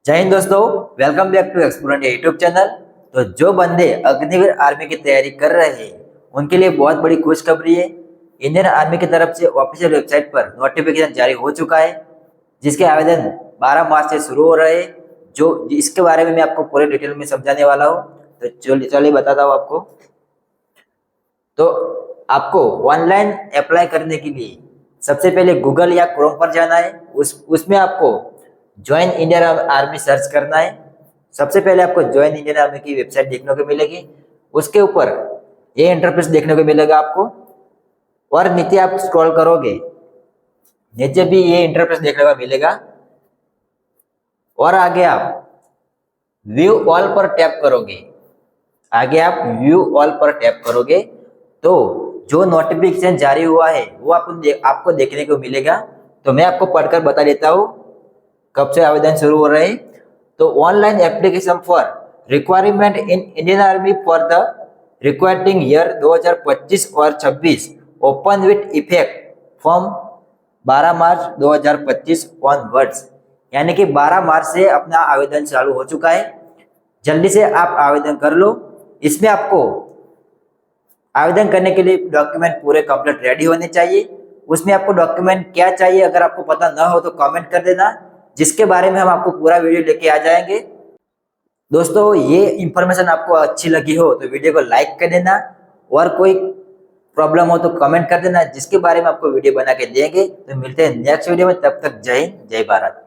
जय हिंद दोस्तों। Welcome back to explore India YouTube channel. तो जो बंदे अग्निवीर आर्मी की तैयारी कर रहे हैं उनके लिए बहुत बड़ी खुशखबरी है। इंडियन आर्मी की तरफ से ऑफिशियल वेबसाइट पर नोटिफिकेशन जारी हो चुका है, जिसके आवेदन 12 मार्च से शुरू हो रहे हैं। जो इसके बारे में मैं आपको पूरे डिटेल में समझाने वाला हूँ। तो चलिए बताता हूँ आपको। तो आपको ऑनलाइन अप्लाई करने के लिए सबसे पहले गूगल या क्रोम पर जाना है। उसमें आपको ज्वाइन इंडियन आर्मी सर्च करना है। सबसे पहले आपको ज्वाइन इंडियन आर्मी की वेबसाइट देखने को मिलेगी। उसके ऊपर ये इंटरफेस देखने को मिलेगा आपको, और नीचे आप स्क्रॉल करोगे, नीचे भी ये इंटरफेस देखने को मिलेगा। और आगे आप व्यू ऑल पर टैप करोगे। आगे आप व्यू ऑल पर टैप करोगे तो जो नोटिफिकेशन जारी हुआ है वो आपको देखने को मिलेगा। तो मैं आपको पढ़कर बता देता हूँ कब से आवेदन शुरू हो रहे हैं। तो online application for requirement in Indian army for the requiring year 2025 और 26 open with effect from 12 March 2025 onwards. यानी कि 12 मार्च से अपना आवेदन चालू हो चुका है। जल्दी से आप आवेदन कर लो। इसमें आपको आवेदन करने के लिए डॉक्यूमेंट पूरे कंप्लीट रेडी होने चाहिए। उसमें आपको डॉक्यूमेंट क्या चाहिए अगर आपको पता ना हो तो कमेंट कर देना, जिसके बारे में हम आपको पूरा वीडियो लेके आ जाएंगे। दोस्तों, ये इंफॉर्मेशन आपको अच्छी लगी हो तो वीडियो को लाइक कर देना, और कोई प्रॉब्लम हो तो कमेंट कर देना, जिसके बारे में आपको वीडियो बना के देंगे। तो मिलते हैं नेक्स्ट वीडियो में, तब तक जय हिंद जय भारत।